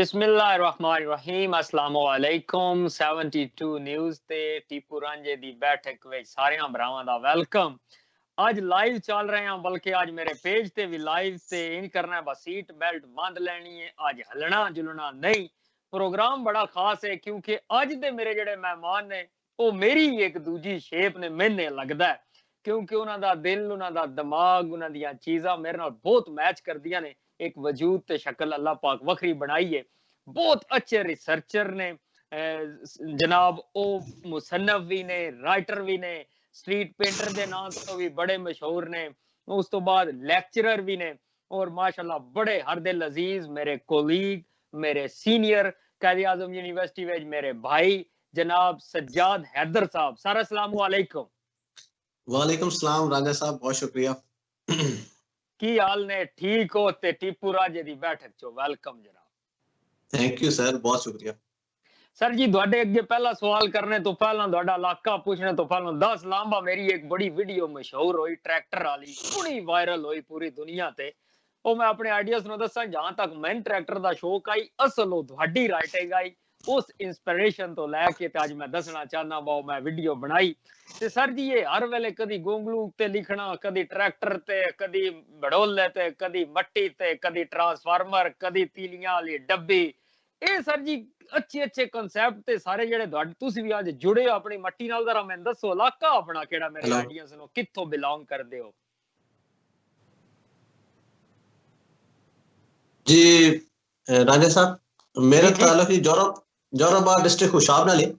बिस्मिल्लाहिर्रहमानिर्रहीम अस्सलाम वालेकुम 72 न्यूज़ ते टीपू रांझे दी बैठक विच सारियां भरावां दा वेलकम। आज लाइव चल रहे हैं, बल्कि आज मेरे पेज ते भी लाइव ते इन करना है, बस सीट बेल्ट बांध लेनी है, आज हलना जुलना नहीं। प्रोग्राम बड़ा खास है क्योंकि आज दे मेरे जेड़े मेहमान ने वो मेरी एक दूजी शेप ने मैंने लगदा है, क्योंकि उन्हां दा दिल उन्हां दा दिमाग उन्हां दियां चीज़ां मेरे नाल बहुत मैच करदियां ने। एक वजूद ते शक्ल अल्लाह पाक वखरी बनाई है। बहुत अच्छे रिसर्चर ने, जनाब ओ मुसन्नफ भी ने, राइटर भी ने, स्ट्रीट पेंटर दे नाम तो भी बड़े मशहूर ने, उस तो बाद लेक्चरर भी ने और माशाल्लाह बड़े हर दिल अजीज मेरे कोलीग, मेरे सीनियर कायदे आजम यूनिवर्सिटी में मेरे भाई जनाब सज्जाद हैदर साहब। सर अस्सलाम वालेकुम। वालेकुम सलाम राजा साहब, बहुत शुक्रिया। की हाल ने? ठीक हो? ते टीपू राजे दी बैठक चो वेलकम जनाब। थैंक यू सर, बहुत शुक्रिया। सर जी ਤੁਹਾਡੇ ਅੱਗੇ ਪਹਿਲਾ ਸਵਾਲ ਕਰਨੇ ਤੋਂ ਪਹਿਲਾਂ ਤੁਹਾਡਾ ਇਲਾਕਾ ਪੁੱਛਣੇ ਤੋਂ ਪਹਿਲਾਂ 10 ਲਾਂਬਾ ਮੇਰੀ ਇੱਕ ਬੜੀ ਵੀਡੀਓ ਮਸ਼ਹੂਰ ਹੋਈ ਟਰੈਕਟਰ ਵਾਲੀ, ਬੜੀ ਵਾਇਰਲ ਹੋਈ ਪੂਰੀ ਦੁਨੀਆ ਤੇ। ਉਹ ਮੈਂ ਆਪਣੇ ਆਈਡੀਆਸ ਨੂੰ ਦੱਸਾਂ, ਜਹਾਂ ਤੱਕ ਮੈਂ ਟਰੈਕਟਰ ਦਾ ਸ਼ੌਕ ਆਈ ਅਸਲ ਉਹ ਤੁਹਾਡੀ ਰਾਈਟਿੰਗ ਆਈ, ਉਸ ਇੰਸਪੀਰੇਸ਼ਨ ਤੋਂ ਲੈ ਕੇ ਤੇ ਅੱਜ ਮੈਂ ਦੱਸਣਾ ਚਾਹਨਾ ਬਾਓ ਮੈਂ ਵੀਡੀਓ ਬਣਾਈ। ਤੇ ਸਰ ਜੀ ਇਹ ਹਰ ਵੇਲੇ ਕਦੀ ਗੋਂਗਲੂ ਤੇ ਲਿਖਣਾ, ਕਦੀ ਟਰੈਕਟਰ ਤੇ, ਕਦੀ ਬੜੋਲੇ ਤੇ, ਕਦੀ ਮੱਟੀ ਤੇ, ਕਦੀ ਟਰਾਂਸਫਾਰਮਰ, ਕਦੀ ਤੀਲੀਆਂ ਵਾਲੀ ਡੱਬੀ। ਇਹ ਸਰ ਜੀ अच्छे अच्छे कांसेप्ट ते सारे जेड़े तुसी भी आज जुड़े हो अपनी मट्टी नाल, जरा मैं दसो इलाका अपना केड़ा, मेरे आइडिया सुनो, कित्थों बिलोंग करदे हो? जी राजा साहब, मेरा ताल्लुक ही जोराबाद डिस्ट्रिक्ट खुशाब नाल है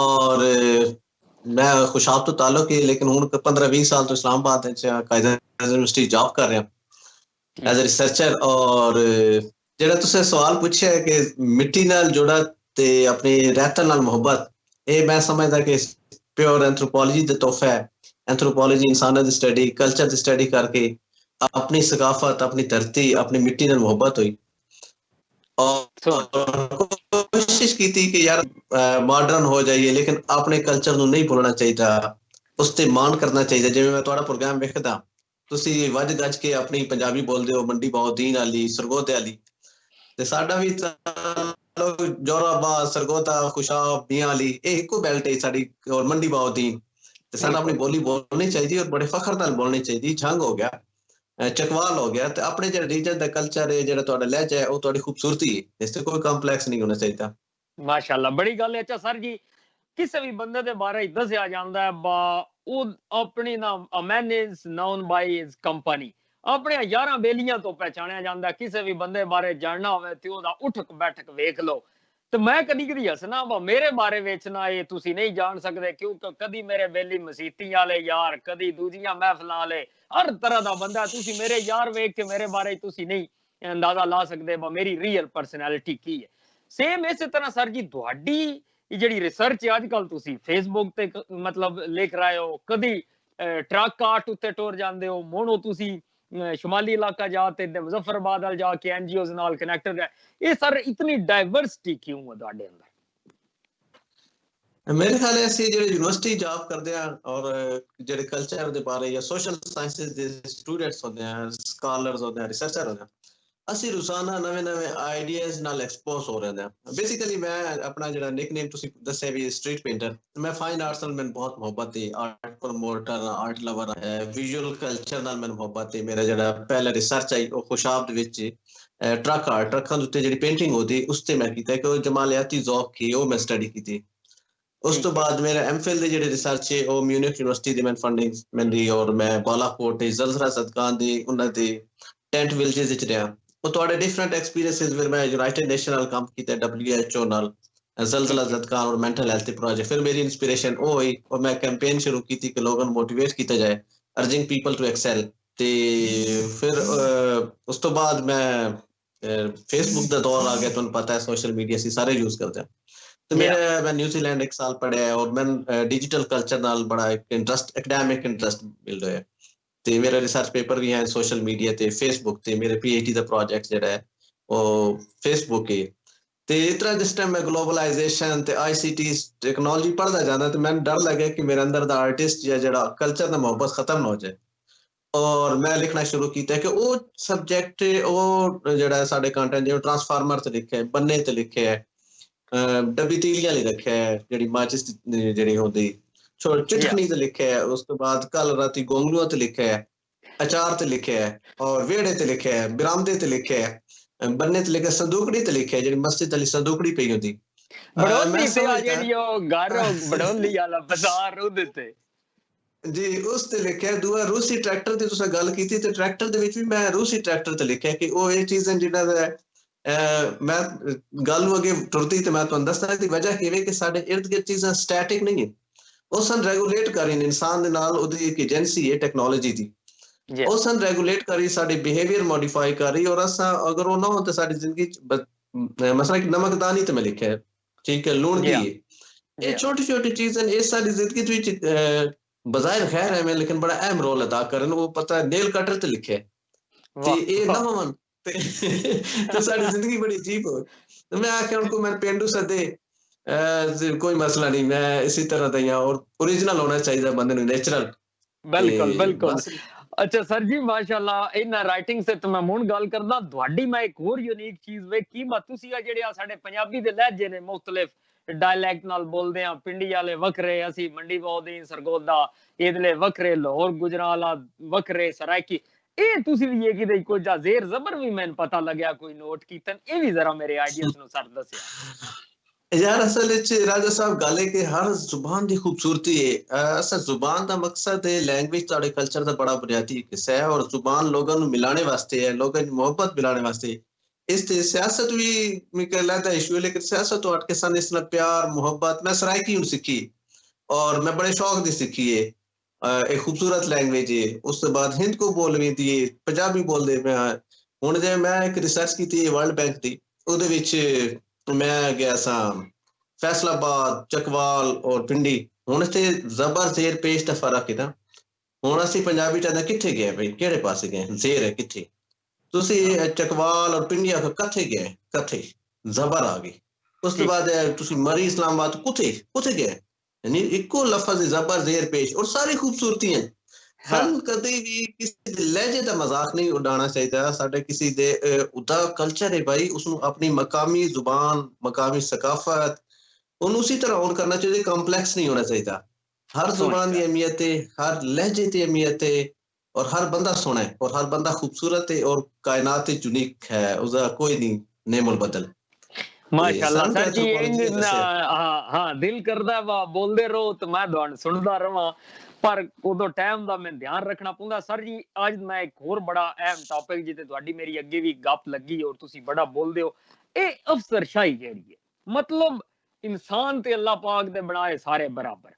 और मैं खुशाब तो ताल्लुक है, लेकिन हुन 15-20 साल तो इस्लामाबाद कायदा यूनिवर्सिटी जॉब कर रहा एज ए रिसर्चर। और ਜਿਹੜਾ ਤੁਸੀਂ ਸਵਾਲ ਪੁੱਛਿਆ ਹੈ ਕਿ ਮਿੱਟੀ ਨਾਲ ਜੁੜਾ ਤੇ ਆਪਣੀ ਰਹਿਤਨ ਨਾਲ ਮੁਹੱਬਤ, ਇਹ ਮੈਂ ਸਮਝਦਾ ਕਿ ਪਿਓਰ ਐਂਥਰੋਪੋਲੋਜੀ ਦਾ ਤੋਹਫਾ ਹੈ। ਐਂਥਰੋਪੋਲੋਜੀ ਇਨਸਾਨਾਂ ਦੀ ਸਟੱਡੀ, ਕਲਚਰ ਦੀ ਸਟੱਡੀ ਕਰਕੇ ਆਪਣੀ ਸਕਾਫਤ, ਆਪਣੀ ਧਰਤੀ, ਆਪਣੀ ਮਿੱਟੀ ਨਾਲ ਮੁਹੱਬਤ ਹੋਈ ਔਰ ਕੋਸ਼ਿਸ਼ ਕੀਤੀ ਕਿ ਯਾਰ ਮਾਡਰਨ ਹੋ ਜਾਈਏ, ਲੇਕਿਨ ਆਪਣੇ ਕਲਚਰ ਨੂੰ ਨਹੀਂ ਭੁੱਲਣਾ ਚਾਹੀਦਾ, ਉਸ ਤੇ ਮਾਣ ਕਰਨਾ ਚਾਹੀਦਾ। ਜਿਵੇਂ ਮੈਂ ਤੁਹਾਡਾ ਪ੍ਰੋਗਰਾਮ ਵੇਖਦਾ, ਤੁਸੀਂ ਵੱਜ ਗੱਜ ਕੇ ਆਪਣੀ ਪੰਜਾਬੀ ਬੋਲਦੇ ਹੋ, ਮੰਡੀ ਬਾਉਦੀਨ ਵਾਲੀ, ਸਰਗੋਧੇ ਵਾਲੀ, ਤੇ ਸਾਡਾ ਵੀ ਜੋਰਾਬਾਦ, ਸਰਗੋਧਾ, ਖੁਸ਼ਾਬ, ਮੀਆਂ ਵਾਲੀ, ਇਹ ਇੱਕੋ ਬੈਲਟ ਹੈ ਸਾਡੀ ਔਰ ਮੰਡੀ ਬਾਉਦੀਨ। ਤੇ ਸਾਨੂੰ ਆਪਣੀ ਬੋਲੀ ਬੋਲਣੀ ਚਾਹੀਦੀ ਔਰ ਬੜੇ ਫਖਰ ਨਾਲ ਬੋਲਣੀ ਚਾਹੀਦੀ। ਝੰਗ ਹੋ ਗਿਆ, ਚਕਵਾਲ ਹੋ ਗਿਆ, ਤੇ ਆਪਣੇ ਜਿਹੜੇ ਰੀਜਨ ਦਾ ਕਲਚਰ ਹੈ, ਜਿਹੜਾ ਤੁਹਾਡਾ ਲਹਿਜਾ ਹੈ, ਉਹ ਤੁਹਾਡੀ ਖੂਬਸੂਰਤੀ ਹੈ, ਇਸ ਤੇ ਕੋਈ ਕੰਪਲੈਕਸ ਨਹੀਂ ਹੋਣਾ ਚਾਹੀਦਾ। ਮਾਸ਼ਾਅੱਲਾ, ਬੜੀ ਗੱਲ ਹੈ। ਅੱਛਾ ਸਰ ਜੀ, ਕਿਸੇ ਵੀ ਬੰਦੇ ਦੇ ਬਾਰੇ ਦੱਸਿਆ ਜਾਂਦਾ ਹੈ ਬਾ ਉਹ ਆਪਣੀ ਨਾ man is known by his company, ਆਪਣੇ ਯਾਰਾਂ ਬੇਲੀਆਂ ਤੋਂ ਪਹਿਚਾਣਿਆ ਜਾਂਦਾ। ਕਿਸੇ ਵੀ ਬੰਦੇ ਬਾਰੇ ਜਾਣਨਾ ਹੋਵੇ ਤੇ ਉਹਦਾ ਉਠਕ ਬੈਠਕ ਵੇਖ ਲਓ। ਤੇ ਮੈਂ ਕਦੀ ਕਦੀ ਹੱਸਣਾ ਵਾ, ਮੇਰੇ ਬਾਰੇ ਵੇਚਣਾ ਇਹ ਤੁਸੀਂ ਨਹੀਂ ਜਾਣ ਸਕਦੇ, ਕਿਉਂਕਿ ਕਦੀ ਮੇਰੇ ਬੇਲੀ ਮਸੀਤੀ ਵਾਲੇ ਯਾਰ, ਕਦੀ ਦੂਜੀਆਂ ਮਹਿਫਲਾਂ ਵਾਲੇ, ਹਰ ਤਰ੍ਹਾਂ ਦਾ ਬੰਦਾ। ਤੁਸੀਂ ਮੇਰੇ ਯਾਰ ਵੇਖ ਕੇ ਮੇਰੇ ਬਾਰੇ ਤੁਸੀਂ ਨਹੀਂ ਅੰਦਾਜ਼ਾ ਲਾ ਸਕਦੇ ਬਾ ਮੇਰੀ ਰੀਅਲ ਪਰਸਨੈਲਿਟੀ ਕੀ ਹੈ। ਸੇਮ ਇਸੇ ਤਰ੍ਹਾਂ ਸਰ ਜੀ ਤੁਹਾਡੀ ਜਿਹੜੀ ਰਿਸਰਚ ਹੈ, ਅੱਜ ਕੱਲ ਤੁਸੀਂ ਫੇਸਬੁੱਕ ਤੇ ਮਤਲਬ ਲਿਖ ਰਹੇ ਹੋ, ਕਦੀ ਟਰੱਕ ਆਰਟ ਉੱਤੇ ਟੁਰ ਜਾਂਦੇ ਹੋ, ਮੋਨੋ ਤੁਸੀਂ शुमाली इलाका जाते मुजफ्फराबाद वाल जाके एनजीओ नाल कनेक्टेड है। ये सर इतनी डाइवर्सिटी क्यों है ਤੁਹਾਡੇ ਅੰਦਰ? ਮੇਰੇ ਖਿਆਲ ਹੈ ਅਸੀਂ ਜਿਹੜੇ ਯੂਨੀਵਰਸਿਟੀ ਜੌਬ ਕਰਦੇ ਆ ਔਰ ਜਿਹੜੇ ਕਲਚਰ ਦੇ ਬਾਰੇ ਜਾਂ ਸੋਸ਼ਲ ਸਾਇੰਸਿਸ ਦੇ ਸਟੂਡੈਂਟਸ ਹੁੰਦੇ ਆ, ਸਕਾਲਰਸ ਹੁੰਦੇ ਆ, ਰਿਸਰਚਰ ਹੁੰਦੇ ਆ, ਅਸੀਂ ਰੋਜ਼ਾਨਾ ਨਵੇਂ ਆਈਡੀਆਜ਼ ਨਾਲ ਐਕਸਪੋਜ਼ ਹੋ ਰਹੇ ਹਾਂ। ਬੇਸਿਕਲੀ ਮੈਂ ਆਪਣਾ ਜਿਹੜਾ ਨਿਕਨੇਮ ਤੁਸੀਂ ਦੱਸਿਆ ਵੀ ਸਟਰੀਟ ਪੇਂਟਰ, ਮੈਂ ਫਾਈਨ ਆਰਟਸ ਨਾਲ ਮੈਨੂੰ ਬਹੁਤ ਮੁਹੱਬਤ ਹੈ, ਆਰਟ ਪ੍ਰਮੋਟਰ, ਆਰਟ ਲਵਰ ਹੈ, ਵਿਜ਼ੂਅਲ ਕਲਚਰ ਨਾਲ ਮੈਨੂੰ ਮੁਹੱਬਤ ਹੈ। ਮੇਰਾ ਜਿਹੜਾ ਪਹਿਲਾ ਰਿਸਰਚ ਆਈ ਉਹ ਖੁਸ਼ਾਬ ਦੇ ਵਿੱਚ ਟਰੱਕ ਆਰਟ, ਟਰੱਕਾਂ ਦੇ ਉੱਤੇ ਜਿਹੜੀ ਪੇਂਟਿੰਗ ਹੁੰਦੀ ਉਸ ਤੇ ਮੈਂ ਕੀਤਾ ਕਿ ਉਹ ਜਮਾਲਿਆਤੀ ਜ਼ੌਕ ਸੀ, ਉਹ ਮੈਂ ਸਟੱਡੀ ਕੀਤੀ। ਉਸ ਤੋਂ ਬਾਅਦ ਮੇਰਾ ਐਮਫਿਲ ਦੇ ਜਿਹੜੇ ਰਿਸਰਚ ਹੈ ਉਹ ਮਿਊਨਿਕ ਯੂਨੀਵਰਸਿਟੀ ਦੀ ਮੈਨੂੰ ਫੰਡਿੰਗ ਮਿਲਦੀ ਔਰ ਮੈਂ ਬਾਲਾਕੋਟ ਦੇ ਜ਼ਲਜ਼ਲਾ ਸਦਕਾਨ ਦੇ ਉਹਨਾਂ ਦੇ ਟੈਂਟ ਵਿਲੇजेस ਵਿੱਚ ਰਿਹਾ। ਉਹ ਤੁਹਾਡੇ ਡਿਫਰੈਂਟ ਐਕਸਪੀਰੀਐਂਸਿਸ ਫਿਰ ਮੈਂ ਯੂਨਾਈਟਿਡ ਨੇਸ਼ਨ ਨਾਲ ਕੰਮ ਕੀਤਾ, WHO ਨਾਲ, ਜ਼ਲਜ਼ਲਾ ਸਦਕਾਨ ਔਰ ਮੈਂਟਲ ਹੈਲਥ ਦੇ ਪ੍ਰੋਜੈਕਟ। ਫਿਰ ਮੇਰੀ ਇੰਸਪੀਰੇਸ਼ਨ ਉਹ ਹੋਈ ਔਰ ਮੈਂ ਕੈਂਪੇਨ ਸ਼ੁਰੂ ਕੀਤੀ ਕਿ ਲੋਕਾਂ ਨੂੰ ਮੋਟੀਵੇਟ ਕੀਤਾ ਜਾਏ, ਅਰਜਿੰਗ ਪੀਪਲ ਟੂ ਐਕਸੈਲ। ਤੇ ਫਿਰ ਉਸ ਤੋਂ ਬਾਅਦ ਮੈਂ ਫੇਸਬੁੱਕ ਦਾ ਦੌਰ ਆ ਗਿਆ, ਤੁਹਾਨੂੰ ਪਤਾ ਹੈ ਸੋਸ਼ਲ ਮੀਡੀਆ ਅਸੀਂ ਸਾਰੇ ਯੂਜ਼ ਕਰਦੇ ਹਾਂ। ਤੇ ਮੈਂ ਨਿਊਜ਼ੀਲੈਂਡ 1 ਸਾਲ ਪੜ੍ਹਿਆ ਔਰ ਮੈਂ ਡਿਜੀਟਲ ਕਲਚਰ ਨਾਲ ਬੜਾ ਇੱਕ ਇੰਟਰਸਟ, ਐਕੈਡੈਮਿਕ ਇੰਟਰਸਟ ਬਿਲਡ ਹੋਇਆ। ਤੇ ਮੇਰਾ ਰਿਸਰਚ ਪੇਪਰ ਵੀ ਹੈ ਸੋਸ਼ਲ ਮੀਡੀਆ ਤੇ ਫੇਸਬੁੱਕ ਤੇ, ਮੇਰੇ PhD ਦਾ ਪ੍ਰੋਜੈਕਟ ਜਿਹੜਾ ਹੈ ਉਹ ਫੇਸਬੁੱਕ ਹੈ। ਤੇ ਇਸ ਤਰ੍ਹਾਂ ਜਿਸ ਟਾਈਮ ਮੈਂ ਗਲੋਬਲਾਈਜੇਸ਼ਨ ਤੇ ICT ਟੈਕਨੋਲੋਜੀ ਪੜ੍ਹਦਾ ਜਾਂਦਾ ਤੇ ਮੈਨੂੰ ਡਰ ਲੱਗਿਆ ਕਿ ਮੇਰੇ ਅੰਦਰ ਦਾ ਆਰਟਿਸਟ ਜਾਂ ਜਿਹੜਾ ਕਲਚਰ ਦਾ ਮੁਹੱਬਤ ਖਤਮ ਨਾ ਹੋ ਜਾਏ। और मैं लिखना शुरू किया कि वो सब्जेक्ट वो जड़ा साडे कंटेंट जो ट्रांसफार्मर ते लिखे है, बन्ने ते लिखे है, डब्बी तीलियां li रखे है, जड़ी माचिस जड़ी होंदी चिटखनी ते लिखे है, उसके बाद कल राती गोंगलुआ ते लिखे है, अचार ते लिखे है, और वेड़े ते लिखे है, बिरामदे ते लिखे है, बन्ने ते लिखे संदूकड़ी ते लिखे है, जड़ी मस्जिद वाली संदूकड़ी पई होंदी बड़ोली ते आ जेड़ी ओ घर बड़ोली वाला बाजार उदे ते जी उस ते लिखा है। दूआ रूसी ट्रैक्टर दी तुसा गल कीती ते ट्रैक्टर दे विच भी मैं रूसी ट्रैक्टर ते लिखा है कि ओ ये चीज़ां जिन्ना दा मैं गल अगे टुरदी ते मैं तुहानू दसदा दी वजह किवे कि साडे इर्द गिर्द चीज़ां स्टैटिक नहीं है, ओ सन रेगुलेट करी इंसान दे नाल ओदी एक एजेंसी है टेक्नोलॉजी दी, ओ सन रेगुलेट करी साडे बिहेवियर मॉडिफाई करी, और असा अगर वो ना हो तो साडी जिंदगी मसला कि नमकदानी ते मैं लिखा है, ठीक है, लूण दी है, ये छोटी छोटी चीज़ां ये साडी जिंदगी विच बज़ाहिर खैर है मैं, लेकिन बड़ा अहम रोल अदा करन। वो पता है नेल कटर ते लिखे ते ये ना होवन ते साडी जिंदगी बड़ी अजीब हो। तो मैं आख्या उनको मैं पेंडू सदे कोई मसला नहीं, मैं इसी तरह दा या और ओरिजिनल होना चाहिए बंदे नू, नेचुरल। बिल्कुल बिल्कुल। अच्छा सर जी माशाअल्लाह इना राइटिंग से तो मैं मुन गल करदा ਤੁਹਾਡੀ मैं एक और यूनिक चीज ਵੇਖੀ ਮੈਂ ਤੁਸੀਂ ਆ ਜਿਹੜੇ ਆ ਸਾਡੇ ਪੰਜਾਬੀ ਦੇ ਲਹਿਜੇ ਨੇ ਮੁxtਲਿਫ डायलैक्ट नाल बोलदे आ, पिंडी वाले वखरे, असी मंडी बौदी सरगोदा इधले वखरे, लाहौर गुजराला वखरे, सरायकी ये तुसी भी ये किदे कोई जा जेर जबर भी मैंने पता लगया कोई नोट कीतन ये भी जरा मेरे आइडियाज नु सर दसया यार। असल विच राजा साहब गल है कि हर जुबान दी खूबसूरती है। असल जुबान दा मकसद है लैंग्वेज तुहाडे कल्चर दा बड़ा बुनियादी हिस्सा है, और जुबान लोगों नु मिलाने वास्ते है, लोगों दी मोहब्बत मिलाने वास्ते। इस सियासत भी मिकलाता इशू है, लेकिन सियासत तो अटके सन इसना प्यार मोहब्बत मैं सराइकी हूं सीखी, और मैं बड़े शौक दी सीखी है। एक खूबसूरत लैंग्वेज है। उसके बाद हिंद को बोल भी दी, पंजाबी बोल दे मैं हुन जे मैं एक रिसर्च की थी वर्ल्ड बैंक दी, उहदे विच मैं गया सा फैसलाबाद, चकवाल और पिंडी। हुन ते जबर जेर पेश दा फर्क है ना। हुन असी पंजाबी च किथे गए भाई, केड़े पासे गए, जेर है किथे तुसी चकवाल और पिंडिया को कथे गए, कथे जबर आ गई। उसके बाद तुसी मरी इस्लामाबाद कुथे कुथे गए, यानी इको लफ्ज जबर जेर पेश और सारी खूबसूरती है। हम कभी भी किसी लहजे का मजाक नहीं उड़ाना चाहिए। साडे किसी दे उदा कल्चर है भाई, उसनु अपनी मकामी जुबान मकामी सकाफत उन उसी तरह ऑन करना चाहिए, कॉम्प्लेक्स नहीं होना चाहिए। हर जुबान की अहमियत है, हर लहजे की अहमियत है, और हर बंदा सोना है, और हर बंदा खूबसूरत है, और कायनात यूनिक है, उसका कोई नहीं नेमुल बदल। माशाल्लाह सर जी हां हां दिल करदा वा बोलदे रहो तो मैं तुहानू सुनदा रहां, पर उदो टाइम दा मैं ध्यान रखना पुंदा। सर जी आज मैं एक और बड़ा अहम टॉपिक जिते तुहाडी मेरी अगे भी गप लगी और तुसी बड़ा बोलदे हो, ए अफसरशाही जेहड़ी है, मतलब इंसान ते अल्लाह पाक दे बनाए सारे बराबर।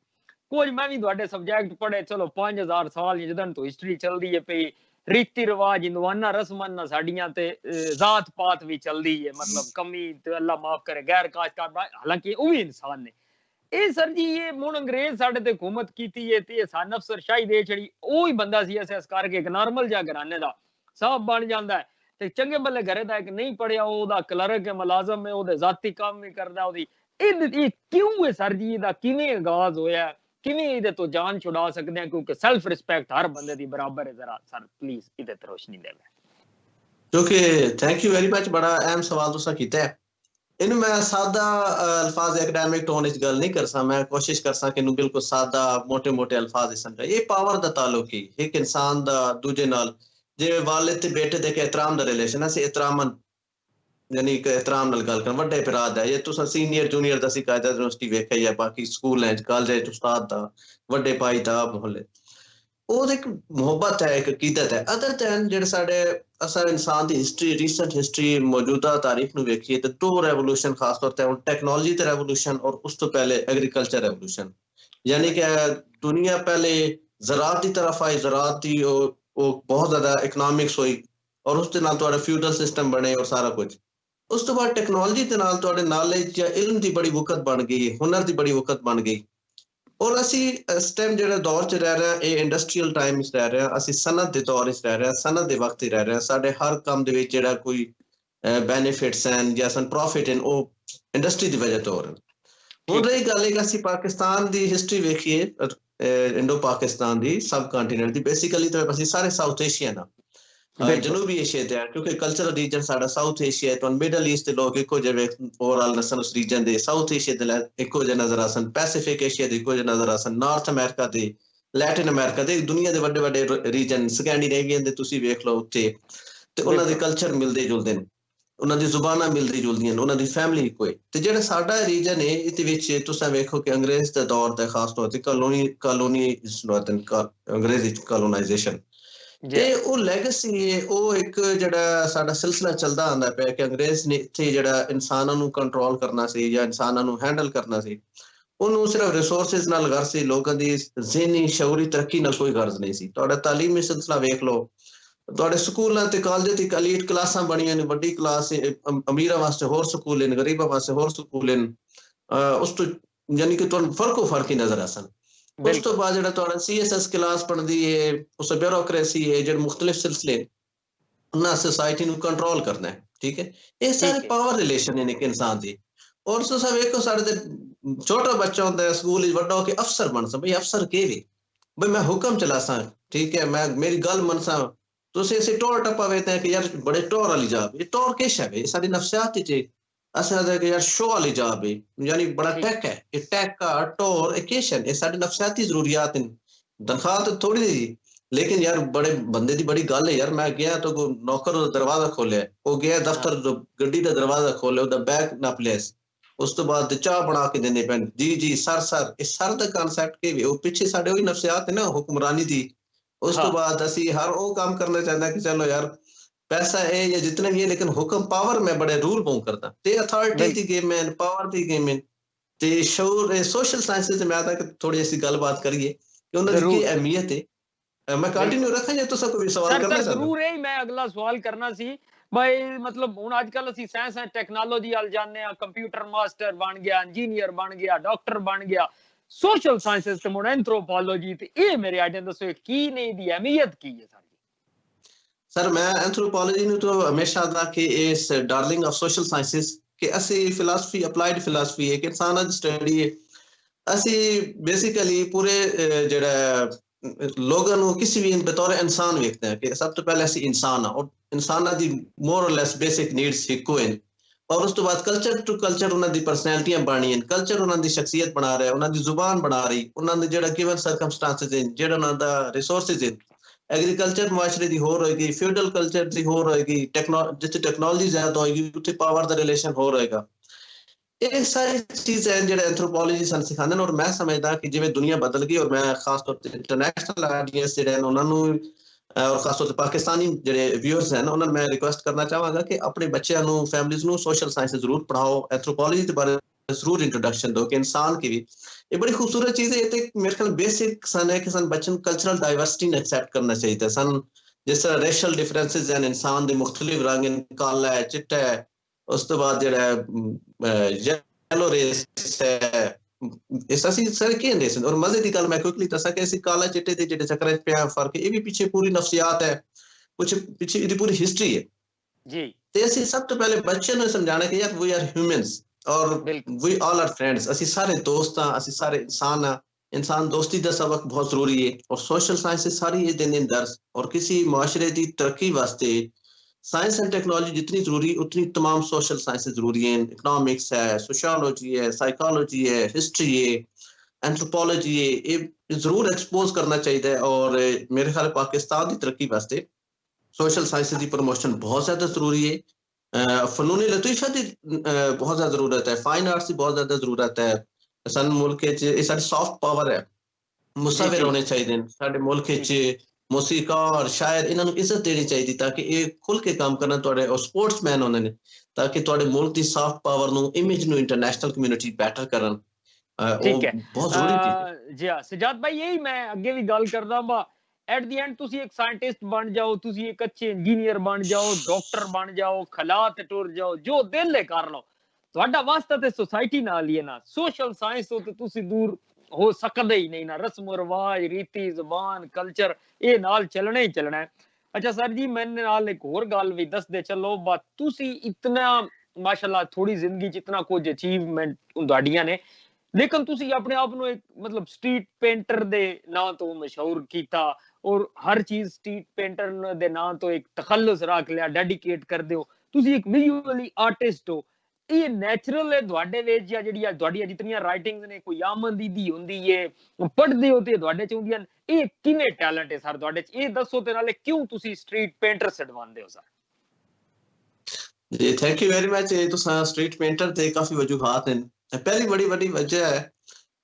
कुछ मैं भी तुहाडे सब्जेक्ट पढ़े, चलो 5000 साल जदन तो हिस्ट्री चलदी है पई, रीति रिवाज हिंदुआना रस्मां ना साडियां ते जात पात भी चलदी है, मतलब कमी ते अल्लाह माफ करे गैर काशकार, हालांकि वो भी इंसान ने। ए सर जी ये मुन अंग्रेज साडे ते हुकूमत कीती है ते सन अफसरशाही दे छड़ी, ओ ही बंदा सी एसएस करके एक नॉर्मल जा घराने दा साहब बन जांदा है ते चंगे भले घरे दा एक नहीं पढ़िया ओदा क्लर्क है, मुलाजम है, ओदे जाती काम भी करदा ओदी। ए क्यों है सर जी, एदा किवें आगाज होया, किवें इहदे तो जान छुड़ा सकदे हैं, क्योंकि सेल्फ रिस्पेक्ट हर बंदे दी बराबर है। जरा सर प्लीज इहदे ते रोशनी देवे। क्योंकि थैंक यू वेरी मच, बड़ा अहम सवाल तुसा कीता है। इन मैं सादा अल्फाज एकेडमिक टोन विच गल नहीं करसा, मैं कोशिश करसा कि बिल्कुल सादा मोटे मोटे अल्फाज समझा। ये पावर दा ताल्लुक ही एक इंसान दा दूजे नाल, जे वालिद ते बेटे दे के एहतराम दा रिलेशन है, एहतरामन यानी कि एहतराम नाल गल करन, वड्डे भरा दा, ये तुसा सीनियर जूनियर दा कायदा यूनिवर्सिटी वेखिया या बाकी स्कूल है कॉलेज उस्ताद दा, वड्डे भाई दा मोहल्ले, और एक मोहब्बत है, एक अकीदत है। अदर दैन जेडे साडे असा इंसान दी हिस्ट्री, रीसेंट हिस्ट्री, मौजूदा तारीख नु वेखिए तो दो रेवोल्यूशन खास तौर पे टेक्नोलॉजी ते रेवोल्यूशन और उस तो पहले एग्रीकल्चर रेवोल्यूशन, यानी कि दुनिया पहले ज़राअत की तरफ आई, ज़राअत की वो बहुत ज्यादा इकोनॉमिक्स हुई, और उसके नाल तुहाडे फ्यूडल सिस्टम बने और सारा कुछ। उस तो बाद टेक्नोलॉजी के नाल तुहाडे नॉलेज या इल्म की बड़ी वकत बन गई, हुनर की बड़ी वकत बन गई, और असी इस टाइम जो दौर च रह रहे हैं, ये इंडस्ट्रीयल टाइम रह रहे हैं, असी सनत के दौर रह रहे हैं, सनत के वक्त रह रहे हैं। साडे हर काम दे विच जेड़ा कोई बेनिफिट्स हैं या सन प्रॉफिट हैं, वो इंडस्ट्री की वजह तो हो रहे हैं। ਹੁਣ ਰਹੀ ਗੱਲ ਹੈ ਕਿ ਅਸੀਂ ਪਾਕਿਸਤਾਨ ਦੀ ਹਿਸਟਰੀ ਵੇਖੀਏ, ਇੰਡੋ ਪਾਕਿਸਤਾਨ ਦੀ ਸਬ ਕੰਟੀਨੈਂਟ ਦੀ, ਬੇਸਿਕਲੀ ਤਾਂ ਅਸੀਂ ਸਾਰੇ ਸਾਊਥ ਏਸ਼ੀਆ ਨਾ, ਜਨੂਬੀ ਏਸ਼ੀਆ ਤੇ ਹੈ, ਕਿਉਂਕਿ ਕਲਚਰਲ ਰੀਜਨ ਸਾਡਾ ਸਾਊਥ ਏਸ਼ੀਆ ਹੈ। ਤੁਹਾਨੂੰ ਮਿਡਲ ਈਸਟ ਦੇ ਲੋਕ ਇੱਕੋ ਜਿਹੇ ਓਵਰਆਲ ਨਸਲ ਉਸ ਰੀਜਨ ਦੇ, ਸਾਊਥ ਏਸ਼ੀਆ ਦੇ ਇੱਕੋ ਜਿਹੇ ਨਜ਼ਰ ਆਸਨ, ਪੈਸੀਫਿਕ ਏਸ਼ੀਆ ਦੇ ਇੱਕੋ ਜਿਹੇ ਨਜ਼ਰ ਆਸਨ, ਨਾਰਥ ਅਮਰੀਕਾ ਦੇ, ਲੈਟਿਨ ਅਮਰੀਕਾ ਦੇ, ਦੁਨੀਆ ਦੇ ਵੱਡੇ ਵੱਡੇ ਰੀਜਨ, ਸਕੈਂਡੀਨੇਵੀਅਨ ਦੇ ਤੁਸੀਂ ਵੇਖ ਲਓ ਉੱਥੇ, ਤੇ ਉਹਨਾਂ ਦੇ ਕਲਚਰ ਮਿਲਦੇ ਜੁਲਦੇ ਨੇ, ਉਹਨਾਂ ਦੀ ਜ਼ੁਬਾਨਾਂ ਮਿਲਦੀ ਜੁਲਦੀਆਂ ਨੇ, ਉਹਨਾਂ ਦੀ ਫੈਮਿਲੀ ਕੋਈ। ਤੇ ਜਿਹੜਾ ਸਾਡਾ ਰੀਜਨ ਹੈ ਇਹਦੇ ਵਿੱਚ ਤੁਸੀਂ ਵੇਖੋ ਕਿ ਅੰਗਰੇਜ਼ ਦੇ ਦੌਰ ਤੇ ਖਾਸ ਤੌਰ ਤੇ ਕਾਲੋਨੀ ਅੰਗਰੇਜ਼ੀ ਕਾਲੋਨਾਈਜੇਸ਼ਨ, ਇਹ ਉਹ ਲੈਗੇਸੀ ਹੈ, ਉਹ ਇੱਕ ਜਿਹੜਾ ਸਾਡਾ ਸਿਲਸਿਲਾ ਚੱਲਦਾ ਆਉਂਦਾ ਪਿਆ ਕਿ ਅੰਗਰੇਜ਼ ਨੇ ਇੱਥੇ ਜਿਹੜਾ ਇਨਸਾਨਾਂ ਨੂੰ ਕੰਟਰੋਲ ਕਰਨਾ ਸੀ ਜਾਂ ਇਨਸਾਨਾਂ ਨੂੰ ਹੈਂਡਲ ਕਰਨਾ ਸੀ, ਉਹਨੂੰ ਸਿਰਫ ਰਿਸੋਰਸਿਸ ਨਾਲ ਗਰਜ਼ ਸੀ, ਲੋਕਾਂ ਦੀ ਜ਼ਿਹਨੀ ਸ਼ਊਰੀ ਤਰੱਕੀ ਨਾਲ ਕੋਈ ਗਰਜ਼ ਨਹੀਂ ਸੀ। ਤੁਹਾਡਾ ਤਾਲੀਮੀ ਸਿਲਸਿਲਾ ਵੇਖ ਲਓ, ਤੁਹਾਡੇ ਸਕੂਲਾਂ ਤੇ ਕਾਲਜ ਤੇ ਅਲੀਟ ਕਲਾਸਾਂ ਬਣੀਆਂ ਨੇ, ਵੱਡੀ ਕਲਾਸ ਅਮੀਰਾਂ ਵਾਸਤੇ ਹੋਰ ਸਕੂਲ ਹਨ, ਗਰੀਬਾਂ ਵਾਸਤੇ ਹੋਰ ਸਕੂਲ ਹਨ, ਉਸ ਤੋਂ ਯਾਨੀ ਕਿ ਤੁਹਾਨੂੰ ਫਰਕ ਹੀ ਨਜ਼ਰ ਆ ਸਨ। ਉਸ ਤੋਂ ਬਾਅਦ ਜਿਹੜਾ ਤੁਹਾਡਾ CSS ਕਲਾਸ ਬਣਦੀ ਹੈ, ਉਸ ਬਿਊਰੋਕ੍ਰੇਸੀ ਹੈ, ਜਿਹੜੇ ਮੁਖਤਲਿਫ ਸਿਲਸਿਲੇ ਉਹਨਾਂ ਸੋਸਾਇਟੀ ਨੂੰ ਕੰਟਰੋਲ ਕਰਨਾ ਹੈ, ਠੀਕ ਹੈ। ਇਹ ਸਾਰੇ ਪਾਵਰ ਰਿਲੇਸ਼ਨ ਨੇ ਇੱਕ ਇਨਸਾਨ ਦੀ। ਔਰ ਤੁਸੀਂ ਵੇਖੋ ਸਾਡੇ ਤੇ ਛੋਟਾ ਬੱਚਾ ਹੁੰਦਾ ਸਕੂਲ ਵਿੱਚ, ਵੱਡਾ ਹੋ ਕੇ ਅਫਸਰ ਬਣ ਸਕ, ਬਈ ਅਫਸਰ ਕੀ ਵੀ, ਬਈ ਮੈਂ ਹੁਕਮ ਚਲਾਸਾਂ, ਠੀਕ ਹੈ, ਮੈਂ ਮੇਰੀ ਗੱਲ ਮੰਨਸਾਂ। ਤੁਸੀਂ ਅਸੀਂ ਟੋਰ ਟੱਪਾ ਵੇਖਦੇ ਹਾਂ ਕਿ ਯਾਰ ਬੜੇ ਟੋਰ ਵਾਲੀ ਜਾਬ, ਇਹ ਟੋਰ ਕਿਸ ਹੈ, ਇਹ ਸਾਡੀ ਨਫਸਿਆਤ ਚ असर कि यार शो वाली जॉब है, यानी बड़ा टेक है, ये टेक का टोर एकेशन ये साडी नफसियाती जरूरियात हैं। तनख्वाह तो थोड़ी दी, लेकिन यार बड़े बंदे दी बड़ी गल है यार। मैं गया तो नौकर दरवाजा खोलिया, वो गया दफ्तर गड्डी का दरवाजा खोलिया, ਉਹਦਾ बैग नप लिया, ਉਸ ਤੋਂ ਬਾਅਦ ਚਾਹ ਬਣਾ ਕੇ ਦੇਣੇ ਪੈਣ, ਜੀ ਸਰ ਇਹ ਸਰ ਦਾ ਕਨਸੈਪਟ ਕੀ ਉਹ ਪਿੱਛੇ ਸਾਡੇ ਉਹੀ ਨਫਸਿਆਤ ਹੈ ਨਾ ਹੁਕਮਰਾਨੀ ਦੀ। ਉਸ ਤੋਂ ਬਾਅਦ ਅਸੀਂ ਹਰ ਉਹ ਕੰਮ ਕਰਨਾ ਚਾਹੁੰਦਾ ਕਿ ਚਲੋ यार पैसा है या जितने भी है, लेकिन हुक्म पावर में बड़े रूल पाऊं करता ते अथॉरिटी दी गेम में, पावर दी गेम में ते शऊर सोशल साइंसेस में आता कि थोड़ी ऐसी गलबात करिए कि उन्होंने की अहमियत है। मैं कंटिन्यू रखा या तो सब कोई सवाल करना चाहता जरूर है। मैं अगला सवाल करना सी भाई, मतलब हुन आजकल ਅਸੀਂ ਸਾਇੰਸ ਐਂਡ ਟੈਕਨੋਲੋਜੀ ਵੱਲ ਜਾਂਦੇ ਆ, ਕੰਪਿਊਟਰ ਮਾਸਟਰ ਬਣ ਗਿਆ, ਇੰਜੀਨੀਅਰ ਬਣ ਗਿਆ, ਡਾਕਟਰ ਬਣ ਗਿਆ, ਸੋਸ਼ਲ ਸਾਇੰਸਸ ਤੇ ਮੁੜ ਐਂਥਰੋਪੋਲੋਜੀ, ਤੇ ਇਹ ਮੇਰੇ ਆਈਡੀਆ ਦੱਸੋ ਕੀ ਨੇ ਦੀ ਅਹਿਮੀਅਤ ਕੀ ਹੈ ਸਾਡੀ? सर मैं एंथ्रोपोलॉजी ਨੂੰ तो हमेशा ਦਾ ਕਿ ਇਸ ਡਾਰਲਿੰਗ ਆਫ ਸੋਸ਼ਲ ਸਾਇੰਸਸ ਕਿ ਅਸੀਂ ਫਿਲਾਸਫੀ ਅਪਲਾਈਡ ਫਿਲਾਸਫੀ ਹੈ ਕਿ ਇਨਸਾਨਾਂ ਦੀ ਸਟੱਡੀ ਹੈ। ਅਸੀਂ ਬੇਸਿਕਲੀ ਪੂਰੇ ਜਿਹੜਾ ਲੋਕਾਂ ਨੂੰ ਕਿਸੇ ਵੀ ਬਤੌਰ ਇਨਸਾਨ ਵੇਖਦੇ ਹਾਂ ਕਿ ਸਭ ਤੋਂ ਪਹਿਲੇ ਅਸੀਂ ਇਨਸਾਨ ਹਾਂ, ਔਰ ਇਨਸਾਨਾਂ ਦੀ ਮੋਰ ਔਰ ਲੈਸ ਬੇਸਿਕ ਨੀਡਸ ਇੱਕੋ ਹਨ। ਔਰ ਉਸ ਤੋਂ ਬਾਅਦ ਕਲਚਰ ਟੂ ਕਲਚਰ ਉਹਨਾਂ ਦੀ ਪਰਸਨੈਲਿਟੀਆਂ ਬਣੀਆਂ, ਕਲਚਰ ਉਹਨਾਂ ਦੀ ਸ਼ਖਸੀਅਤ ਬਣਾ ਰਿਹਾ, ਉਹਨਾਂ ਦੀ ਜ਼ੁਬਾਨ ਬਣਾ ਰਹੀ, ਉਹਨਾਂ ਦੇ ਜਿਹੜਾ ਗਿਵਨ ਸਰਕਮਸਟੈਂਸਸ ਹਨ, ਜਿਹੜਾ ਉਹਨਾਂ ਦਾ ਰਿਸੋਰਸਿਸ ਹਨ। एग्रीकल्चर मुआशरे की होर होएगी, फ्यूडल कल्चर की होर होएगी, जिथे टेक्नोलॉजी ज्यादा होएगी उत्थे पावर का रिलेशन होर होएगा। ये सारी चीज़ें हैं जो एंथ्रोपोलॉजी सन सिखाते हैं। और मैं समझदा कि जिवें दुनिया बदल गई, और मैं खास तौर पर इंटरनेशनल ऑडियंस जिहड़े हैं उन्हां नूं और खास तौर पर पाकिस्तानी जिहड़े व्यूअर्स हैं उन्हां नूं मैं रिक्वेस्ट करना चाहांगा कि अपने बच्चों नूं, फैमिलीज़ नूं सोशल साइंस जरूर पढ़ाओ, एंथ्रोपोलॉजी के बारे जरूर इंट्रोडक्शन दो कि इंसान की भी ये बड़ी खूबसूरत चीज़ है। ये तो मेरे ख्याल बेसिक सन है कि सन बच्चों कल्चरल डाइवर्सिटी ने एक्सेप्ट करना चाहिए सन, जिस तरह रेशल डिफरेंसेस हैं, इंसान के मुख्तलिफ रंग, काला है, चिट्टा है, उस तो बाद जो येलो रेस है, इस असि सारे की रेस। और मजे की गल मैं क्विकली दसा कि ऐसी काला चिट्टे के जिहड़े चक्कर पे फर्क है, ये भी पीछे पूरी नफसियात है, कुछ पीछे इसकी पूरी हिस्ट्री है जी। तो असि सब तो पहले बच्चे ने समझाना कि यार वी आर ह्यूमंस और वी ऑल आर फ्रेंड्स, ਅਸੀਂ ਸਾਰੇ ਦੋਸਤ ਹਾਂ, ਅਸੀਂ ਸਾਰੇ ਇਨਸਾਨ ਹਾਂ। इंसान दोस्ती का सबक बहुत जरूरी है और सोशल साइंसेस सारी ये देने दर्ज। और किसी मुआशरे की तरक्की वास्ते साइंस एंड टेक्नोलॉजी जितनी जरूरी उतनी तमाम सोशल साइंसेस जरूरी हैं। इकनॉमिक्स है, सोशियोलॉजी है, साइकोलॉजी है, हिस्ट्री है, एंथ्रोपोलॉजी है, ये जरूर एक्सपोज करना चाहिए। और मेरे ख्याल पाकिस्तान की तरक्की वास्ते सोशल साइंसेस की प्रमोशन बहुत ज़्यादा जरूरी है। फनूनी लतीफ़ा की बहुत ज़्यादा ज़रूरत है, फाइन आर्ट्स की बहुत ज़्यादा ज़रूरत है। सन मुल्क सॉफ्ट पावर है, मुसाविर होने चाहिए साडे मुल्क मौसीकार शायर, इन्होंने इज्जत देनी चाहिए ताकि ये खुल के काम करना तुहाडे और स्पोर्ट्समैन होने ने, ताकि तुहाडे मुल्क की सॉफ्ट पावर नूं इमेज नूं इंटरनेशनल कम्युनिटी बैटर करन। ठीक है बहुत जरूरी चीज़ जी। हां सजाद भाई, यही मैं अगे भी गल करदा बा, एट दी एंड तुसी एक साइंटिस्ट बन जाओ, तुसी एक अच्छे इंजीनियर बन जाओ, डॉक्टर बन जाओ, खला ते टुर जाओ, जो दिल है कर लो, ਤੁਹਾਡਾ ਵਾਸਤਾ ਤੇ ਸੋਸਾਇਟੀ ਨਾਲ ਹੀ ਹੈ ਨਾ। ਸੋਸ਼ਲ ਸਾਇੰਸ ਤੋਂ ਤੇ ਤੁਸੀਂ ਦੂਰ ਹੋ ਸਕਦੇ ਹੀ ਨਹੀਂ ਨਾ। ਰਸਮ ਰਿਵਾਜ, ਰੀਤੀ, ਜ਼ਬਾਨ, ਕਲਚਰ ਇਹ ਨਾਲ ਚੱਲਣਾ ਹੀ ਚੱਲਣਾ ਹੈ। ਅੱਛਾ ਸਰ ਜੀ, ਮੈਨੇ ਨਾਲ ਇੱਕ ਹੋਰ ਗੱਲ ਵੀ ਦੱਸਦੇ ਚੱਲੋ। ਬਾ ਤੁਸੀਂ ਇਤਨਾ ਮਾਸ਼ਾਅੱਲਾ ਥੋੜੀ ਜ਼ਿੰਦਗੀ ਚ ਇਤਨਾ ਕੁਝ ਅਚੀਵਮੈਂਟ ਤੁਹਾਡੀਆਂ ਨੇ, ਲੇਕਿਨ ਤੁਸੀਂ ਆਪਣੇ ਆਪ ਨੂੰ ਇੱਕ ਮਤਲਬ ਸਟਰੀਟ ਪੇਂਟਰ ਦੇ ਨਾਂ ਤੋਂ ਮਸ਼ਹੂਰ ਕੀਤਾ ਔਰ ਹਰ ਚੀਜ਼ ਸਟਰੀਟ ਪੇਂਟਰ ਦੇ ਨਾਂ ਤੋਂ ਇੱਕ ਤਖੱਲੁਸ ਰੱਖ ਲਿਆ, ਡੈਡੀਕੇਟ ਕਰਦੇ ਹੋ, ਤੁਸੀਂ ਇੱਕ ਵਿਜ਼ੂਅਲੀ ਆਰਟਿਸਟ ਹੋ। ਇਹ ਨੈਚੁਰਲ ਹੈ ਤੁਹਾਡੇ ਵਿੱਚ ਜਾਂ ਜਿਹੜੀਆਂ ਤੁਹਾਡੀਆਂ ਜਿਤਨੀਆਂ ਰਾਈਟਿੰਗਸ ਨੇ ਕੋਈ ਆਮਦੀਦੀ ਹੁੰਦੀ ਹੈ, ਪੜ੍ਹਦੇ ਹੋ ਤੇ ਤੁਹਾਡੇ ਚ ਹੁੰਦੀਆਂ ਨੇ, ਇਹ ਕਿਵੇਂ ਟੈਲੈਂਟ ਹੈ ਸਰ ਤੁਹਾਡੇ ਚ, ਇਹ ਦੱਸੋ ਤੇ ਨਾਲੇ ਕਿਉਂ ਤੁਸੀਂ ਸਟਰੀਟ ਪੇਂਟਰ ਛਡਵਾਉਂਦੇ ਹੋ ਸਰ? जी थैंक यू वेरी मच। तुसां स्ट्रीट पेंटर ते काफ़ी वजूहात हैं। पहली बड़ी वड्डी वजह है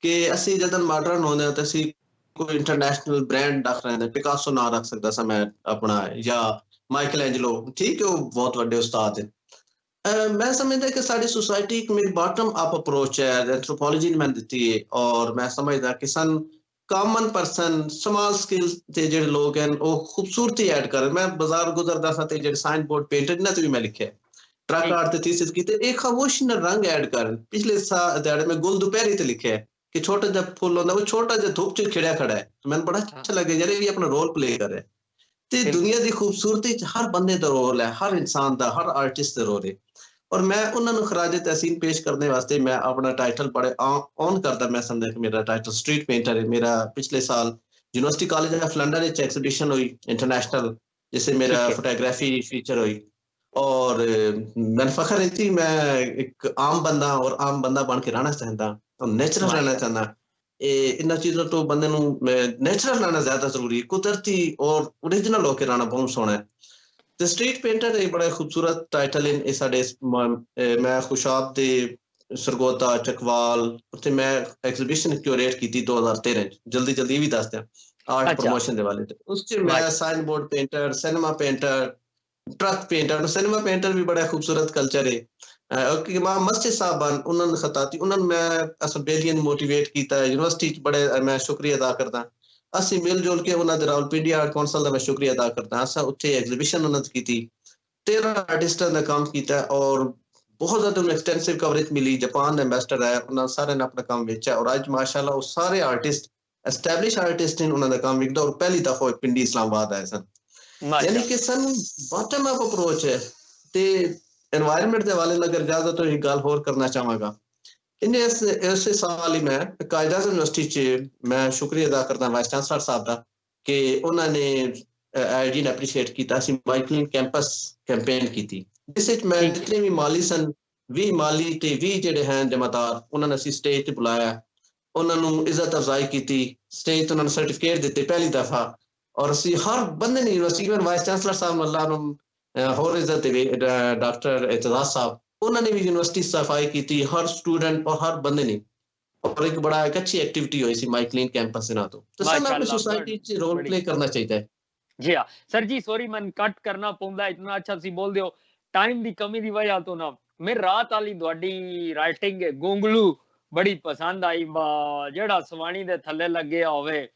कि असी जदन मॉडर्न होंदे ते असी कोई इंटरनेशनल ब्रांड रख रहे हैं, पिकासो ना रख सकदा सा मैं अपना, या माइकल एंजलो, ठीक है, वो बहुत बड़े उस्ताद हैं। मैं समझदा कि साडी सोसाइटी एक मेरी बॉटम अप अप्रोच है, एंथ्रोपोलॉजी ने मैंने दित्ती है, और मैं समझदा कि सन कॉमन पर्सन स्मॉल स्किल्स ते जेडे लोग हैं वो खूबसूरती ऐड कर। मैं बाजार गुजरदा सा ते जेडे साइन बोर्ड पेंटेड ना ते भी मैं लिखे ट्रक ठीक। आर्ट ते थीसिस की ते एक खामोशी ना रंग ऐड कर। पिछले दिहाड़े में गुल दोपहरी ते लिखे है कि छोटा जब फुल होता वो छोटा जब धूप च खिड़ा खड़ा है, मैंने बड़ा अच्छा लगे यार ये अपना रोल प्ले कर रहा है। ते दुनिया दी खूबसूरती च हर बंदे दा रोल है, हर इंसान दा, हर आर्टिस्ट दा रोल है। और मैं उन्होंने खराज तहसीन पेश करने वास्ते मैं अपना टाइटल बड़े ऑन करता। मैं समझा कि मेरा टाइटल स्ट्रीट पेंटर है। मेरा पिछले साल university college of London exhibition हुई इंटरनेशनल, जिससे मेरा फोटोग्राफी फीचर हुई। और मैंने फखर है थी मैं एक आम बंदा और आम बंदा बन के रहना चाहता और नेचुरल रहना चाहता। इन चीज़ों तो बंदे नेचुरल रहना ज्यादा जरूरी है, कुदरती और ओरिजिनल होकर रहना बहुत सोहना है। तो स्ट्रीट पेंटर एक बड़ा खूबसूरत टाइटल है साडे। मैं खुशाब दे सरगोदा चकवाल उत्थे मैं एग्जीबिशन क्यूरेट की थी 2013 जल्दी जल्दी भी दस दियां आर्ट प्रमोशन दे वाले उस च मैं sign board painter, cinema painter, truck painter. Cinema painter भी बड़ा खूबसूरत कल्चर है। मस्जिद साहबान उन्होंने खताती उन्होंने मैं अस बेलियन मोटिवेट किया यूनिवर्सिटी बड़े मैं शुक्रिया अदा करता। ਅਸੀਂ ਮਿਲ ਜੁਲ ਕੇ ਉਹਨਾਂ ਦੇ ਰਾਵਲਪਿੰਡੀ ਆਰਟ ਕੌਂਸਲ ਦਾ ਮੈਂ ਸ਼ੁਕਰੀਆ ਅਦਾ ਕਰਦਾ। ਅਸਾਂ ਉੱਥੇ ਐਗਜ਼ੀਬਿਸ਼ਨ ਉਹਨਾਂ ਦੀ ਕੀਤੀ, 13 ਆਰਟਿਸਟਾਂ ਦਾ ਕੰਮ ਕੀਤਾ ਔਰ ਬਹੁਤ ਜ਼ਿਆਦਾ ਉਹਨੂੰ ਐਕਸਟੈਂਸਿਵ ਕਵਰੇਜ ਮਿਲੀ। ਜਾਪਾਨ ਦਾ ਐਂਬੈਸਡਰ ਹੈ, ਉਹਨਾਂ ਸਾਰਿਆਂ ਨੇ ਆਪਣਾ ਕੰਮ ਵੇਚਿਆ ਔਰ ਅੱਜ ਮਾਸ਼ਾਅੱਲਾ ਉਹ ਸਾਰੇ ਆਰਟਿਸਟ ਐਸਟੈਬਲਿਸ਼ ਆਰਟਿਸਟ ਨੇ, ਉਹਨਾਂ ਦਾ ਕੰਮ ਵਿਕਦਾ ਔਰ ਪਹਿਲੀ ਦਫਾ ਪਿੰਡੀ ਇਸਲਾਮਾਬਾਦ ਆਏ ਸਨ। यानी कि सन बॉटम अप अप्रोच है। ते एनवायरनमेंट के हवाले अगर इजाजत तो एक गल होर करना चाहांगा। इन्हें इस साल ही मैं कायदा यूनिवर्सिटी च मैं शुक्रिया अदा करता वाइस चांसलर साहब का कि उन्होंने आइडिया ने अप्रीशिएट किया। असीं माइकलिन कैंपस कैंपेन की थी जिस मैं जितने भी माली सन 20 माली ते 20 जेडे हैं जमादार उन्होंने असीं स्टेज ते बुलाया, उन्होंने इज्जत अफजाई की, स्टेज तो उन्होंने सर्टिफिकेट दिते पहली दफा। और असी हर बंदे ने यूनिवर्सिटी में वाइस चांसलर साहब अल्लाह होर इज्जत डॉक्टर एतजाज साहब उन्होंने भी यूनिवर्सिटी सफाई की थी, हर स्टूडेंट और हर बंदे ने। और एक बड़ा एक अच्छी एक्टिविटी हुई सी माइकलिन कैंपस से ना तो सब अपनी सोसाइटी च रोल प्ले करना चाहिए। जी हाँ सर जी, सॉरी मैं कट करना पौंदा, इतना अच्छा सी बोल दियो। टाइम दी कमी दी वजह तो ना मेरे रात वाली ਤੁਹਾਡੀ ਰਾਈਟਿੰਗ ਗੋਂਗਲੂ ਬੜੀ ਪਸੰਦ ਆਈ। ਜਿਹੜਾ ਸਵਾਣੀ ਦੇ ਥੱਲੇ ਲੱਗਿਆ ਹੋਵੇ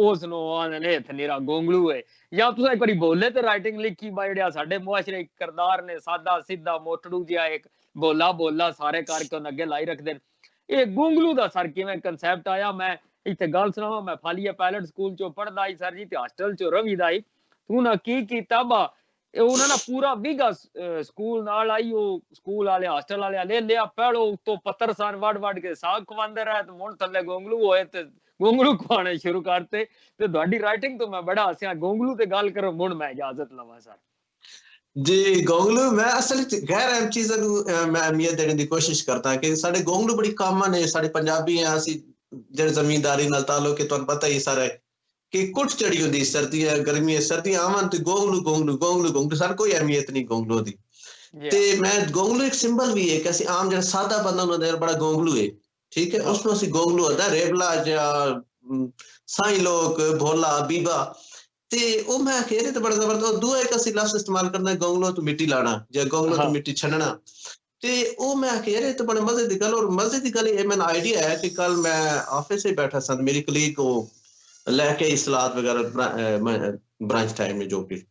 ਉਸ ਨੂੰ ਆਂਦੇ ਨੇ ਥਨੀਰਾ ਗੋਂਗਲੂ ਹੈ। ਜਾਂ ਤੁਸੀਂ ਇੱਕ ਵਾਰੀ ਬੋਲੇ ਤੇ ਰਾਈਟਿੰਗ ਲਿਖੀ ਬਾ ਜਿਹੜਾ ਸਾਡੇ ਮੁਆਸ਼ਰੇ ਕਿਰਦਾਰ ਨੇ ਸਾਦਾ ਸਿੱਧਾ ਮੋਟੜੂ ਜਿਹਾ ਇੱਕ ਬੋਲਾ ਬੋਲਾ ਸਾਰੇ ਕਰਕੇ ਉਹਨ ਅੱਗੇ ਲਾਈ ਰੱਖਦੇ ਨੇ। ਇਹ ਗੋਂਗਲੂ ਦਾ ਸਰ ਕਿਵੇਂ ਕਨਸੈਪਟ ਆਇਆ? ਮੈਂ ਇੱਥੇ ਗੱਲ ਸੁਣਾਵਾਂ, ਮੈਂ ਫਾਲੀਆ ਪਾਇਲਟ ਸਕੂਲ ਚੋਂ ਪੜ੍ਹਦਾ ਸੀ ਸਰ ਜੀ ਤੇ ਹਸਟਲ ਚੋਂ ਰਵੀਦਾ ਸੀ। ਤੂੰ ਨਾ ਕੀ ਕੀਤਾ ਬਾ ਉਹਨਾਂ ਨੇ ਪੂਰਾ ਵਿਗਾ ਸਕੂਲ ਨਾਲ ਆਈ ਉਹ ਸਕੂਲ ਵਾਲੇ ਹਸਟਲ ਵਾਲੇ ਲੈ ਲਿਆ ਪਹਿਲੋ ਉੱਤੋਂ ਪੱਤਰ ਸਨ ਵੜ ਵੜ ਕੇ ਸਾਗ ਖਵਾਉਂਦੇ ਰਹੇ ਤੇ ਮੁੰਡ ਥੱਲੇ ਗੋਂਗਲੂ ਹੋਏ ਤੇ ਗੋਂਗਲੂ ਖਵਾਣੇ ਸ਼ੁਰੂ ਕਰਤੇ। ਤੇ ਤੁਹਾਡੀ ਰਾਈਟਿੰਗ ਤੋਂ ਮੈਂ ਬੜਾ ਹੱਸਿਆ। ਗੋਂਗਲੂ ਤੇ ਗੱਲ ਕਰੋ ਮੁੰਡ ਮੈਂ ਇਜਾਜ਼ਤ ਲਵਾਂ ਸਰ जी। गोंगलू मैं असल गैर अहम चीज़ों मैं अहमियत देने की कोशिश करता कि साढ़े गोंगलू बड़ी कॉमन है। साढ़े पंजाबी हैं असी जेडे जमींदारी नाल ताल्लुक है, तुहानू पता ही सारा कि कुट चढ़ी होंदी सर्दियां गर्मियां सर्दियां आवन ते गोंगलू गोंगलू गोंगलू गोंगलू सर कोई अहमियत नहीं गोंगलू दी। ते मैं गोंगलू एक सिंबल भी है कि असी आम जेड़ा सादा बंदा होंदा है बड़ा गोंगलू है, ठीक है, उसमें असी गोंगलू होता रेवला या साई लोग भोला बीबा ते ओ मैं कह रहे तो बड़ा जबरदस्त दूआ एक असि लफ्ज इस्तेमाल करना गोंगलू तो मिट्टी लाना या गोंगलू तो मिट्टी छन्नना। ते ओ मैं कह रहे तो बड़े मजे दी गल। और मजे दी गल ये मैंने आइडिया है कि कल मैं ऑफिस से बैठा सा मेरी कलीग को लेके सलाद वगैरह ब्रांच टाइम में जो भी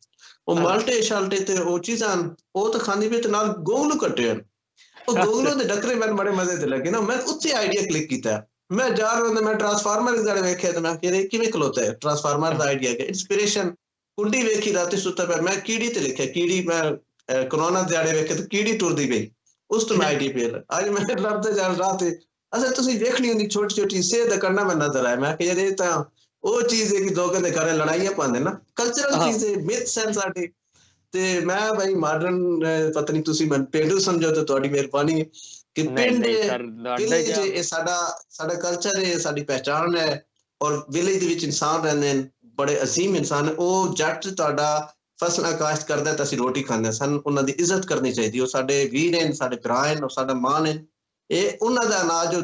वो माल्टे शाल्टे ते ओ चीज़ां ओ तो खानी पे ते नाल गोंगलू कट्टे हैं ओ गोंगलू दे डकरे मैंने बड़े मजे ते लगे ना। मैं उत्ते आइडिया क्लिक किया। मैं जा रहा मैं ट्रांसफार्मर जड़े वेखे तो मैं कह किवें खलोता है ट्रांसफार्मर का आइडिया के इंस्पिरेशन कुंडी वेखी राती सुता पे मैं कीड़ी ते लिखा कीड़ी मैं कोरोना जड़े वेखे तो कीड़ी टुरदी गई उस तो मैं आइडिया पे आज मैं लभदे जा रात असल ਤੁਸੀਂ ਵੇਖਣੀ ਹੁੰਦੀ ਛੋਟੀ ਛੋਟੀ सेहत करना मैं नजर आया मैं कि यार ਇਹ ਤਾਂ ਉਹ ਚੀਜ਼ ਹੈ ਕਿ ਦੋ ਕਹਿੰਦੇ ਘਰੇ ਲੜਾਈਆਂ ਪਾਉਂਦੇ ਨਾ ਕਲਚਰਲ ਚੀਜ਼ ਹੈ ਮਿਥਸ ਐਂਡ ਸਾਡੀ ਤੇ ਮੈਂ ਭਾਈ ਮਾਡਰਨ ਪਤਾ ਨਹੀਂ ਤੁਸੀਂ ਮੈਨੂੰ ਪੇਂਡੂ ਸਮਝੋ ਤੇ ਤੁਹਾਡੀ ਮਿਹਰਬਾਨੀ ਹੈ ਕਿ ਪਿੰਡ ਵਿਲੇਜ ਇਹ ਸਾਡਾ ਕਲਚਰ ਹੈ ਸਾਡੀ ਪਹਿਚਾਣ ਹੈ ਔਰ ਵਿਲੇਜ ਦੇ ਵਿੱਚ ਇਨਸਾਨ ਰਹਿੰਦੇ ਨੇ ਬੜੇ ਅਜ਼ੀਮ ਇਨਸਾਨ ਉਹ ਜੱਟ ਤੁਹਾਡਾ ਫਸਲਾਂ ਕਾਸ਼ਤ ਕਰਦਾ ਤਾਂ ਅਸੀਂ ਰੋਟੀ ਖਾਂਦੇ ਸਾਨੂੰ ਉਹਨਾਂ ਦੀ ਇੱਜ਼ਤ ਕਰਨੀ ਚਾਹੀਦੀ ਉਹ ਸਾਡੇ ਵੀਰ ਹਨ ਸਾਡੇ ਭਰਾ ਹਨ ਔਰ ਸਾਡਾ ਮਾਣ ਹੈ ਇਹ ਉਹਨਾਂ ਦਾ ਅਨਾਜ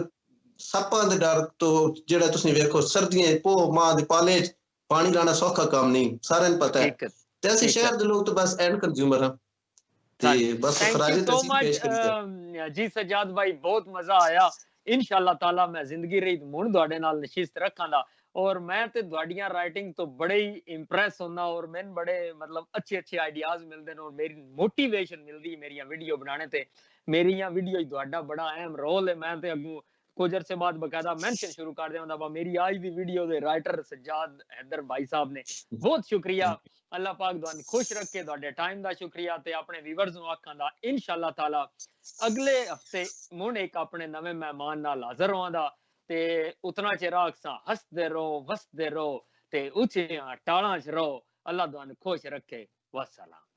ਸੱਪਾਂ ਦੇ ਡਰ ਤੋਂ ਜਿਹੜਾ ਤੁਸੀਂ ਵੇਖੋ ਸਰਦੀਆਂ ਪੋਹ ਮਾਹ ਦੇ ਪਾਲੇ ਚ ਪਾਣੀ ਲਾਣਾ ਸੌਖਾ ਕੰਮ ਨਹੀਂ ਸਾਰਿਆਂ ਨੂੰ ਪਤਾ ਹੈ ਤੇ ਅਸੀਂ ਸ਼ਹਿਰ ਦੇ ਲੋਕ ਤਾਂ ਬਸ ਐਂਡ ਕੰਜ਼ਿਊਮਰ ਹਾਂ ਤੇ ਬਸ ਖਰਾਜੇ ਤੇ ਅਸੀਂ ਪੇਸ਼ ਕਰਦੇ ਜੀ ਸਜਾਦ ਭਾਈ ਬਹੁਤ ਮਜ਼ਾ ਆਇਆ इंशाअल्लाह ताला मैं जिंदगी रही मुण ਤੁਹਾਡੇ ਨਾਲ ਨਸ਼ਿਸਤ ਰੱਖਾਂਗਾ और मैं ते ਤੁਹਾਡੀਆਂ ਰਾਈਟਿੰਗ ਤੋਂ ਬੜੇ ਹੀ ਇੰਪ੍ਰੈਸ ਹੁੰਦਾ और मैंने बड़े मतलब अच्छे आइडियाज मिलते हैं और मेरी मोटिवेशन मिलती है मेरी वीडियो बनाने ते मेरियां वीडियो ਤੁਹਾਡਾ बड़ा अहम रोल है मैं ते अगू कुछ अरसे बाद बकायदा मेंशन शुरू कर देंदा मेरी आज दी वीडियो दे राइटर सज्जाद हैदर भाई साहब ने बहुत शुक्रिया अल्लाह पाक ਤੁਹਾਨੂੰ खुश रखे ਤੁਹਾਡੇ टाइम ਦਾ शुक्रिया ते अपने व्यूअर्स ਨੂੰ आखां दा इंशाअल्लाह ताला अगले हफ्ते मुण एक अपने नवे मेहमान नाल हाजिर होवांदा ते उतना चिर आखसां हसदे रहो वसदे रहो ते ऊंचियां टालां च रहो अल्लाह ਤੁਹਾਨੂੰ खुश रखे वसलाम।